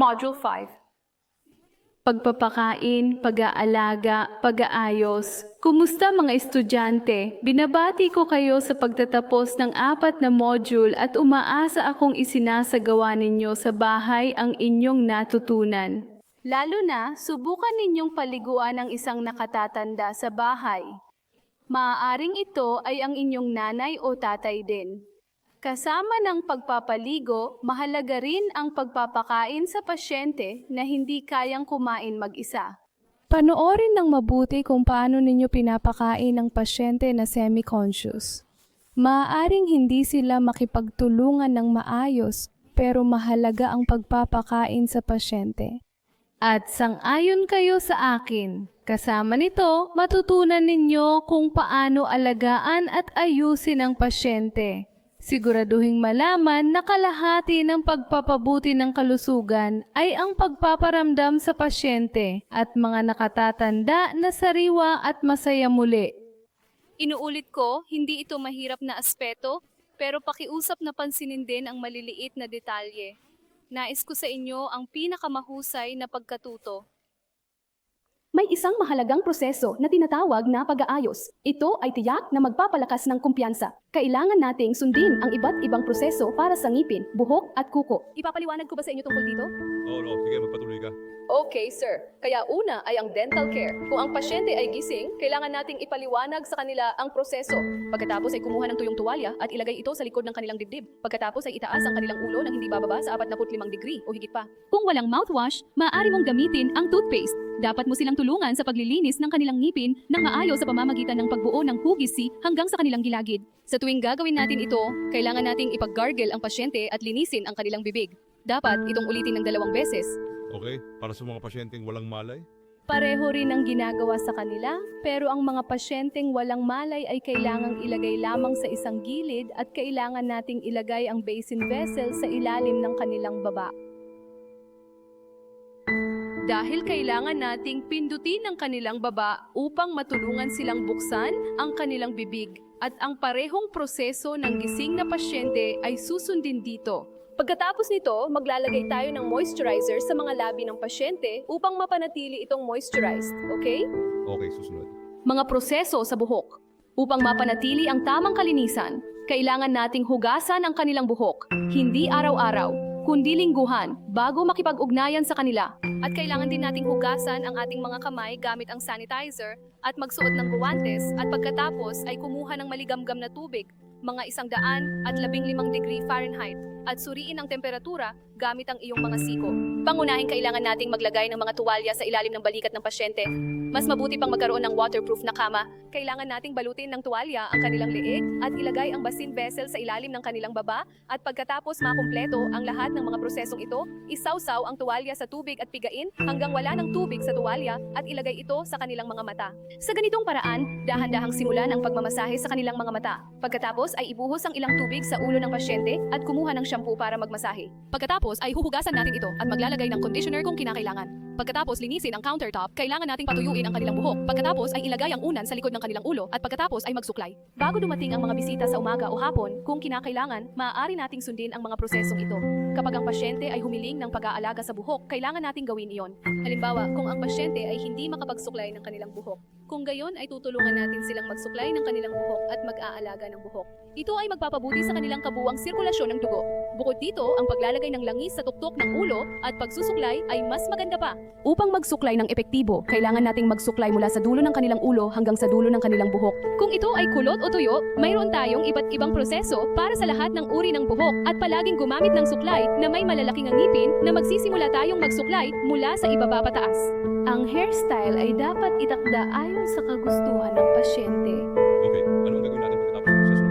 Module 5. Pagpapakain, pag-aalaga, pag-aayos. Kumusta mga estudyante? Binabati ko kayo sa pagtatapos ng 4 na module at umaasa akong isinasagawa ninyo sa bahay ang inyong natutunan. Lalo na, subukan ninyong paliguan ang isang nakatatanda sa bahay. Maaaring ito ay ang inyong nanay o tatay din. Kasama ng pagpapaligo, mahalaga rin ang pagpapakain sa pasyente na hindi kayang kumain mag-isa. Panoorin ng mabuti kung paano ninyo pinapakain ang pasyente na semi-conscious. Maaaring hindi sila makipagtulungan ng maayos, pero mahalaga ang pagpapakain sa pasyente. At sang-ayon kayo sa akin. Kasama nito, matutunan ninyo kung paano alagaan at ayusin ang pasyente. Siguraduhing malaman na kalahati ng pagpapabuti ng kalusugan ay ang pagpaparamdam sa pasyente at mga nakatatanda na sariwa at masaya muli. Inuulit ko, hindi ito mahirap na aspeto, pero pakiusap na pansinin din ang maliliit na detalye. Nais ko sa inyo ang pinakamahusay na pagkatuto. May isang mahalagang proseso na tinatawag na pag-aayos. Ito ay tiyak na magpapalakas ng kumpiyansa. Kailangan nating sundin ang iba't ibang proseso para sa ngipin, buhok at kuko. Ipapaliwanag ko ba sa inyo tungkol dito? Oo, sige, magpatuloy ka. Okay, sir. Kaya una ay ang dental care. Kung ang pasyente ay gising, kailangan nating ipaliwanag sa kanila ang proseso. Pagkatapos ay kumuha ng tuyong tuwalya at ilagay ito sa likod ng kanilang dibdib. Pagkatapos ay itaas ang kanilang ulo ng hindi bababa sa 45 degree o higit pa. Kung walang mouthwash, maaari mong gamitin ang toothpaste. Dapat mo silang tulungan sa paglilinis ng kanilang ngipin ng maayos sa pamamagitan ng pagbuo ng hugisi hanggang sa kanilang gilagid. Sa tuwing gagawin natin ito, kailangan nating ipag-gargle ang pasyente at linisin ang kanilang bibig. Dapat itong ulitin ng 2 beses. Okay, para sa mga pasyenteng walang malay? Pareho rin ang ginagawa sa kanila, pero ang mga pasyenteng walang malay ay kailangang ilagay lamang sa isang gilid at kailangan nating ilagay ang basin vessel sa ilalim ng kanilang baba. Dahil kailangan nating pindutin ang kanilang baba upang matulungan silang buksan ang kanilang bibig at ang parehong proseso ng gising na pasyente ay susundin dito. Pagkatapos nito, maglalagay tayo ng moisturizer sa mga labi ng pasyente upang mapanatili itong moisturized, okay? Okay, susunod. Mga proseso sa buhok. Upang mapanatili ang tamang kalinisan, kailangan nating hugasan ang kanilang buhok, hindi araw-araw, kundi lingguhan bago makipag-ugnayan sa kanila. At kailangan din nating hugasan ang ating mga kamay gamit ang sanitizer at magsuot ng guwantes at pagkatapos ay kumuha ng maligamgam na tubig, mga 115 degree Fahrenheit, at suriin ang temperatura gamit ang iyong mga siko. Pangunahing kailangan nating maglagay ng mga tuwalya sa ilalim ng balikat ng pasyente. Mas mabuti pang magkaroon ng waterproof na kama. Kailangan nating balutin ng tuwalya ang kanilang leeg at ilagay ang basin vessel sa ilalim ng kanilang baba at pagkatapos makumpleto ang lahat ng mga prosesong ito, isawsaw ang tuwalya sa tubig at pigain hanggang wala ng tubig sa tuwalya at ilagay ito sa kanilang mga mata. Sa ganitong paraan, dahan-dahang simulan ang pagmamasahe sa kanilang mga mata. Pagkatapos ay ibuhos ang ilang tubig sa ulo ng pasyente at kumuha ng shampoo para magmasahe. Pagkatapos ay huhugasan natin ito at maglalagay ng conditioner kung kinakailangan. Pagkatapos linisin ang countertop, kailangan nating patuyuin ang kanilang buhok. Pagkatapos ay ilagay ang unan sa likod ng kanilang ulo at pagkatapos ay magsuklay. Bago dumating ang mga bisita sa umaga o hapon, kung kinakailangan, maaari nating sundin ang mga prosesong ito. Kapag ang pasyente ay humiling ng pag-aalaga sa buhok, kailangan nating gawin iyon. Halimbawa, kung ang pasyente ay hindi makapagsuklay ng kanilang buhok. Kung gayon ay tutulungan natin silang magsuklay ng kanilang buhok at mag-aalaga ng buhok. Ito ay magpapabuti sa kanilang kabuuang sirkulasyon ng dugo. Bukod dito, ang paglalagay ng langis sa tuktok ng ulo at pagsusuklay ay mas maganda pa. Upang magsuklay ng epektibo, kailangan nating magsuklay mula sa dulo ng kanilang ulo hanggang sa dulo ng kanilang buhok. Kung ito ay kulot o tuyo, mayroon tayong iba't ibang proseso para sa lahat ng uri ng buhok at palaging gumamit ng suklay na may malalaking ngipin na magsisimula tayong magsuklay mula sa ibaba pataas. Ang hairstyle ay dapat itakda ayon sa kagustuhan ng pasyente. Okay, ano ang gagawin natin pagkatapos ng proseso?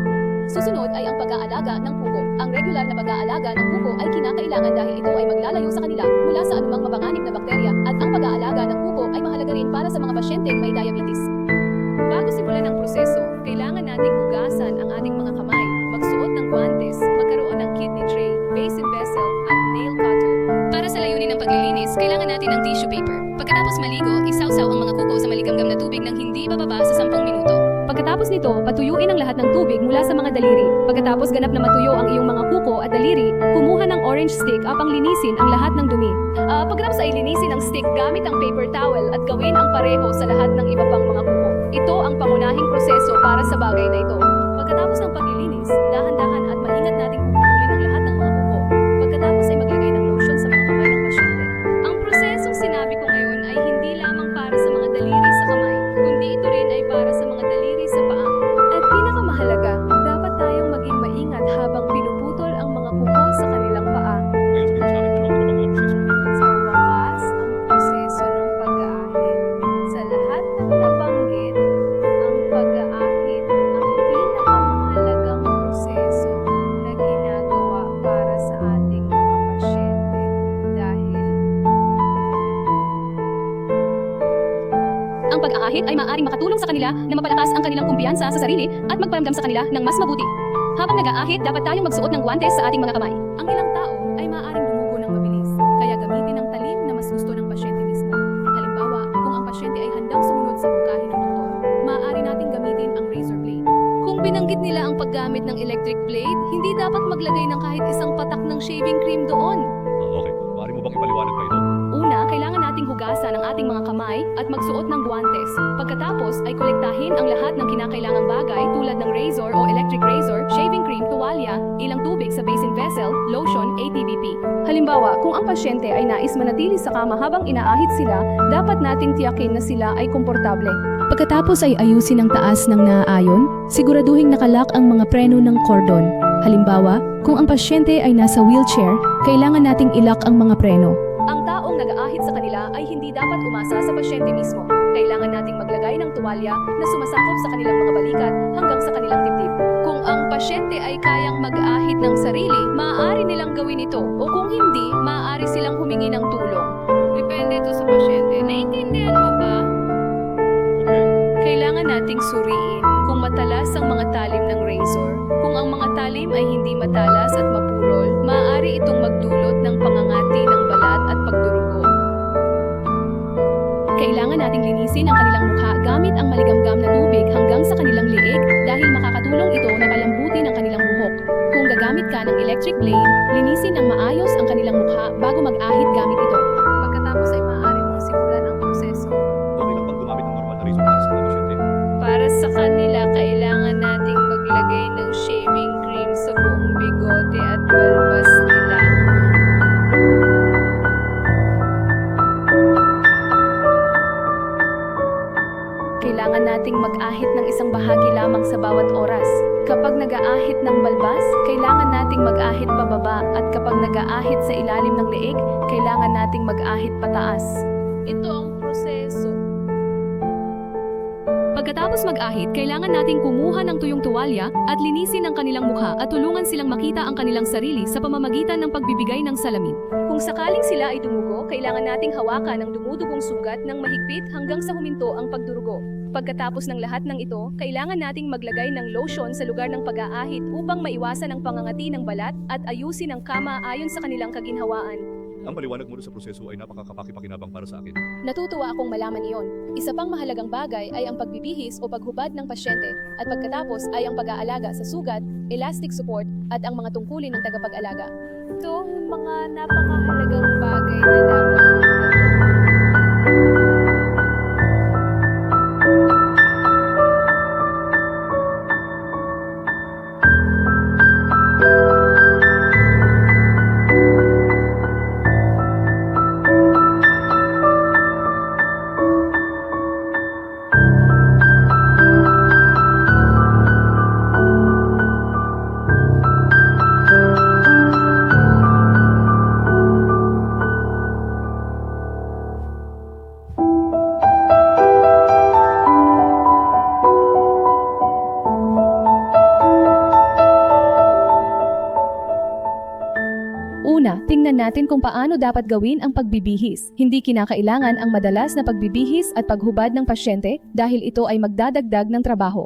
Susunod ay ang pag-aalaga ng kuko. Ang regular na pag-aalaga ng kuko ay kinakailangan dahil ito ay maglalayo sa kanila mula sa anumang mapanganib na bakterya at ang pag-aalaga ng kuko ay mahalaga rin para sa mga pasyenteng may diabetes. Bago simulan ang proseso, kailangan nating hugasan ang ating mga kamay, magsuot ng guantes, magkaroon ng kidney tray, basin vessel, at nail cutter. Para sa layunin ng paglilinis, kailangan natin ng tissue paper. Pagkatapos maligo, isawsaw ang mga kuko sa maligamgam na tubig ng hindi bababa sa 10 minuto. Pagkatapos nito, Tuyuin ang lahat ng tubig mula sa mga daliri. Pagkatapos ganap na matuyo ang iyong mga kuko at daliri, kumuha ng orange stick upang linisin ang lahat ng dumi. Pagkatapos ay linisin ang stick gamit ang paper towel at gawin ang pareho sa lahat ng iba pang mga kuko. Ito ang pangunahing proseso para sa bagay na ito. Pagkatapos ng paglilinis, dahan-dahan at maingat nating puputulin ang lahat ng mga kuko. Pagkatapos ay maglagay ng lotion sa mga kamay ng pasyente. Ang prosesong sinabi ko ngayon ay hindi lamang para sa mga daliri sa kamay, kundi ito rin ay para sa mga daliri sa paa. At pinakamahalaga, dapat tayong maging maingat habang pinuputol ang mga kuko sa kanilang paa. Ngayon sabihin mo sa akin, ano ang iba pang mga proseso? Sa wakas, ang proseso ng pag-aahit. Sa lahat ng nabanggit, ang pag-aahit ang pinakamahalagang proseso na ginagawa para sa ating mga pasyente dahil Ang pag-aahit ay maaaring makatulong sa kanila na mapalakas ang kanilang kumpiyansa sa sarili at magparamdam sa kanila ng mas mabuti. Habang nag-aahit, dapat tayong magsuot ng guwantes sa ating mga kamay. ang ilang tao ay maaaring dumugo ng mabilis, kaya gamitin ang talim na mas gusto ng pasyente mismo. Halimbawa, kung ang pasyente ay handang sumunod sa mungkahi ng doktor, maaari nating gamitin ang razor blade. Kung binanggit nila ang paggamit ng electric blade, hindi dapat maglagay ng kahit isang patak ng shaving cream doon. Okay, maaari mo bang ipaliwanag pa ito? Una, kailangan nating hugasan ang ating mga kamay at magsuot ng guwantes. Pagkatapos ay kolektahin ang lahat ng kinakailangang bagay tulad ng razor o electric razor, shaving cream, tuwalya, ilang tubig sa basin vessel, lotion, ATVP. Halimbawa, kung ang pasyente ay nais manatili sa kama habang inaahit sila, dapat nating tiyakin na sila ay komportable. Pagkatapos ay ayusin ang taas ng naaayon, siguraduhing nakalak ang mga preno ng kordon. Halimbawa, kung ang pasyente ay nasa wheelchair, kailangan nating ilak ang mga preno. Ang taong nag-aahit sa kanila ay hindi dapat umasa sa pasyente mismo. Kailangan nating maglagay ng tuwalya na sumasakop sa kanilang mga balikat hanggang sa kanilang dibdib. Kung ang pasyente ay kayang mag-ahit ng sarili, maaari nilang gawin ito. O kung hindi, maaari silang humingi ng tulong. Depende ito sa pasyente. Naiintindihan mo ba? Okay. Kailangan nating suriin kung matalas ang mga talim ng razor. Kung ang mga talim ay hindi matalas at mapurol, maaari itong magdulot ng pangangati ng balat at pagdurugo. Kailangan nating linisin ang kanilang mukha gamit ang maligamgam na tubig hanggang sa kanilang liig dahil makakatulong ito na palambutin ang kanilang buhok. Kung gagamit ka ng electric blade, linisin ng maayos ang kanilang mukha bago mag-ahit gamit ito. Pagkatapos ay maaari mong simulan ang proseso. Okay lang bang gumamit ng normal na razor para sa mga pasyente? Para sa kanila, kailangan nating maglagay ng shaving cream sa buong bigote at balbas nila. Kailangan nating mag-ahit ng isang bahagi lamang sa bawat oras. Kapag nag-aahit ng balbas, kailangan nating mag-ahit pababa at kapag nag-aahit sa ilalim ng leeg, kailangan nating mag-ahit pataas. Ito ang proseso. Pagkatapos mag-ahit, kailangan nating kumuha ng tuyong tuwalya at linisin ang kanilang mukha at tulungan silang makita ang kanilang sarili sa pamamagitan ng pagbibigay ng salamin. Kung sakaling sila ay dumugo, kailangan nating hawakan ang dumudugong sugat ng mahigpit hanggang sa huminto ang pagdurugo. Pagkatapos ng lahat ng ito, kailangan nating maglagay ng lotion sa lugar ng pag-aahit upang maiwasan ang pangangati ng balat at ayusin ang kama ayon sa kanilang kaginhawaan. Ang paliwanag mo sa proseso ay napakakapakipakinabang para sa akin. Natutuwa akong malaman iyon. Isa pang mahalagang bagay ay ang pagbibihis o paghubad ng pasyente at pagkatapos ay ang pag-aalaga sa sugat, elastic support at ang mga tungkulin ng tagapag-alaga. Ito ang mga napakahalagang bagay na dapat Una, tingnan natin kung paano dapat gawin ang pagbibihis. Hindi kinakailangan ang madalas na pagbibihis at paghubad ng pasyente dahil ito ay magdadagdag ng trabaho.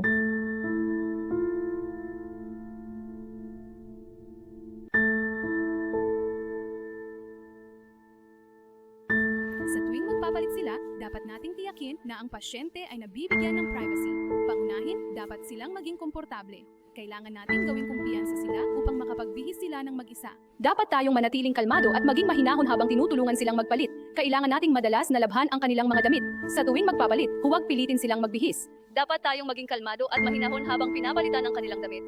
Sa tuwing magpapalit sila, dapat nating tiyakin na ang pasyente ay nabibigyan ng privacy. Pangunahin Unahin, dapat silang maging komportable. Kailangan natin gawing kumpiyansa sila upang makapagbihis sila ng mag-isa. Dapat tayong manatiling kalmado at maging mahinahon habang tinutulungan silang magpalit. Kailangan nating madalas na labhan ang kanilang mga damit. Sa tuwing magpapalit, huwag pilitin silang magbihis. Dapat tayong maging kalmado at mahinahon habang pinapalitan ang kanilang damit.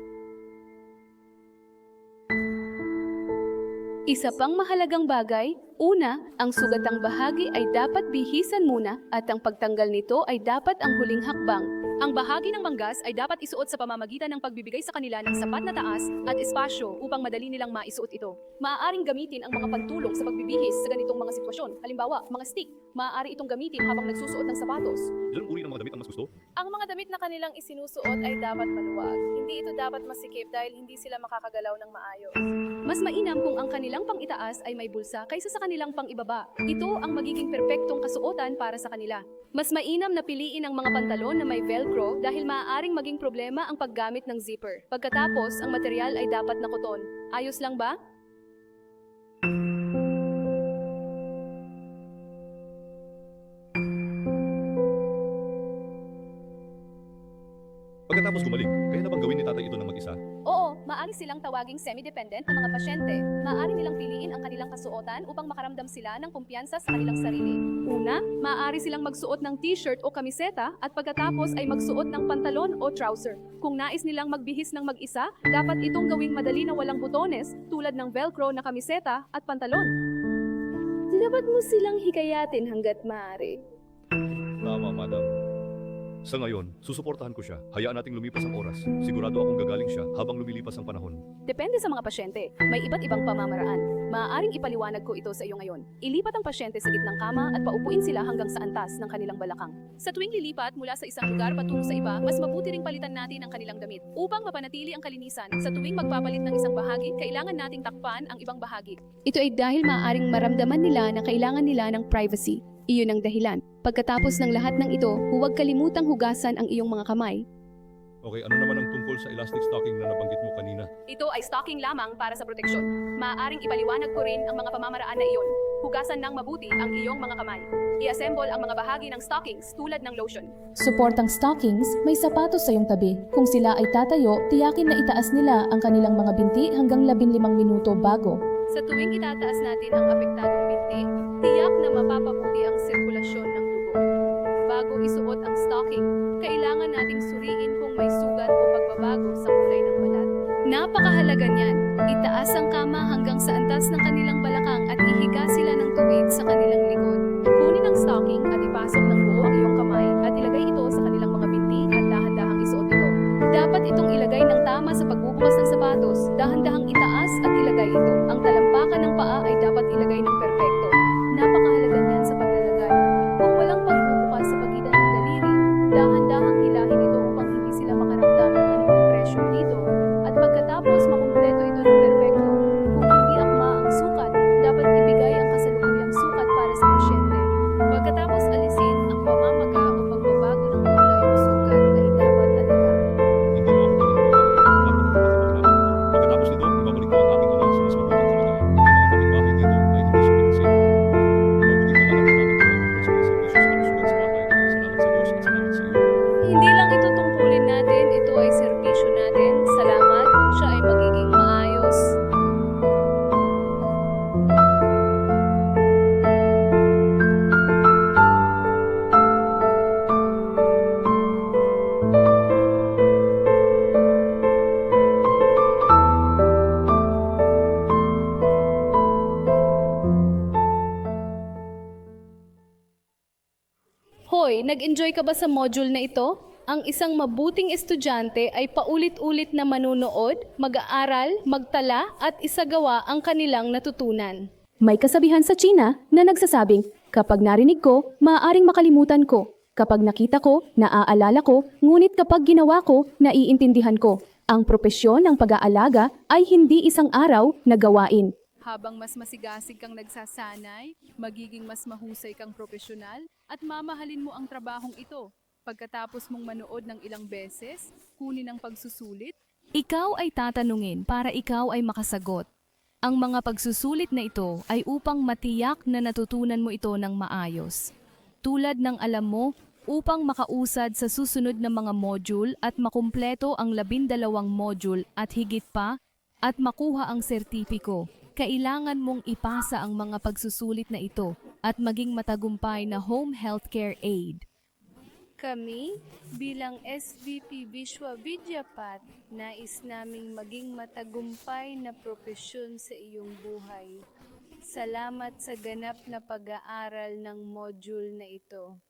Isa pang mahalagang bagay, una, ang sugatang bahagi ay dapat bihisan muna at ang pagtanggal nito ay dapat ang huling hakbang. Ang bahagi ng manggas ay dapat isuot sa pamamagitan ng pagbibigay sa kanila ng sapat na taas at espasyo upang madali nilang maisuot ito. Maaaring gamitin ang mga pantulong sa pagbibihis sa ganitong mga sitwasyon. Halimbawa, mga stick. Maaari itong gamitin habang nagsusuot ng sapatos. Ilang uri ng mga damit ang mas gusto? Ang mga damit na kanilang isinusuot ay dapat maluwag. Hindi ito dapat masikip dahil hindi sila makakagalaw ng maayos. Mas mainam kung ang kanilang pang-itaas ay may bulsa kaysa sa kanilang pang-ibaba. Ito ang magiging perpektong kasuotan para sa kanila. Mas mainam na piliin ang mga pantalon na may velcro dahil maaaring maging problema ang paggamit ng zipper. Pagkatapos, ang material ay dapat na koton. Ayos lang ba? Pagkatapos gumaling, kaya na bang gawin ni tatay ito ng mag-isa? Oo, maaari silang tawaging semi-dependent na mga pasyente. Maaari nilang piliin ang kanilang kasuotan upang makaramdam sila ng kumpiyansa sa kanilang sarili. Una, maaari silang magsuot ng t-shirt o kamiseta at pagkatapos ay magsuot ng pantalon o trouser. Kung nais nilang magbihis ng mag-isa, dapat itong gawing madali na walang butones tulad ng velcro na kamiseta at pantalon. Dapat mo silang hikayatin hanggat maaari. Tama, madam. Sa ngayon, susuportahan ko siya. Hayaan nating lumipas ang oras. Sigurado akong gagaling siya habang lumilipas ang panahon. Depende sa mga pasyente. May iba't ibang pamamaraan. Maaaring ipaliwanag ko ito sa iyo ngayon. Ilipat ang pasyente sa gitnang kama at paupuin sila hanggang sa antas ng kanilang balakang. Sa tuwing lilipat mula sa isang lugar patungo sa iba, mas mabuti ring palitan natin ang kanilang damit. Upang mapanatili ang kalinisan, sa tuwing magpapalit ng isang bahagi, kailangan nating takpan ang ibang bahagi. Ito ay dahil maaaring maramdaman nila na kailangan nila ng privacy. Iyon ang dahilan. Pagkatapos ng lahat ng ito, huwag kalimutang hugasan ang iyong mga kamay. Okay, ano naman ang tungkol sa elastic stocking na nabanggit mo kanina? Ito ay stocking lamang para sa proteksyon. Maaaring ipaliwanag ko rin ang mga pamamaraan na iyon. Hugasan ng mabuti ang iyong mga kamay. I-assemble ang mga bahagi ng stockings tulad ng lotion. Suportang stockings, may sapatos sa iyong tabi. Kung sila ay tatayo, tiyakin na itaas nila ang kanilang mga binti hanggang 15 minuto bago. Sa tuwing itataas natin ang apektadong binti, tiyak na mapapabuti ang sirkulasyon ng dugo. Bago isuot ang stocking, kailangan nating suriin kung may sugat o pagbabago sa kulay ng balat. Napakahalaga niyan. Itaas ang kama hanggang sa antas ng kanilang balakang at ihiga sila ng tuwid sa kanilang likod. Kunin ang stocking at ipasok ng buo ang iyong kamay at ilagay ito sa kanilang mga binti at dahan-dahang isuot ito. Dapat itong ilagay ng tama sa pagbubukas ng sapatos, dahan-dahang itaas at ilagay ito. Ang talampakan ng paa ay dapat ilagay ng perpekto. Napakahalaga niyan sa paglalagay. Kung walang pagbubukas sa pagitan ng daliri, dahan-dahang hilahin ito upang hindi sila makaramdam ng anumang pressure dito. At pagkatapos makumpleto ito ng perpekto. Kung hindi akma ang sukat, dapat ibigay ang kasalukuyang sukat para sa pasyente. Pagkatapos alisin ang pamamaga o pagbabago ng kulay o sugat ay dapat alaga. Hindi mo ako naniniwala. Pagkatapos nito, ibabalik ko ang aking ama sa mas mabuting kalagayan. Ang mga kapitbahay dito ay hindi siya pinansin. Mabuting nalalaman namin kayo sa mga serbisyo sa kalusugan sa bahay. Salamat sa Diyos at salamat sa iyo. Hindi lang ito tungkulin natin, ito ay serbisyo natin. Salamat, siya ay magiging maayos. Hoy, nag-enjoy ka ba sa module na ito? Ang isang mabuting estudyante ay paulit-ulit na manunood, mag-aaral, magtala at isagawa ang kanilang natutunan. May kasabihan sa China na nagsasabing, kapag narinig ko, maaaring makalimutan ko. Kapag nakita ko, naaalala ko, ngunit kapag ginawa ko, naiintindihan ko. Ang propesyon ng pag-aalaga ay hindi isang araw na gawain. Habang mas masigasig kang nagsasanay, magiging mas mahusay kang profesional at mamahalin mo ang trabahong ito. Pagkatapos mong manood ng ilang beses, kunin ang pagsusulit, Ikaw ay tatanungin para ikaw ay makasagot. Ang mga pagsusulit na ito ay upang matiyak na natutunan mo ito ng maayos. Tulad ng alam mo upang makausad sa susunod na mga module at makumpleto ang 12 module at higit pa at makuha ang sertipiko. Kailangan mong ipasa ang mga pagsusulit na ito at maging matagumpay na home healthcare aide. Kami, bilang SVP Vishwa Vidyapat, nais naming maging matagumpay na propesyon sa iyong buhay. Salamat sa ganap na pag-aaral ng module na ito.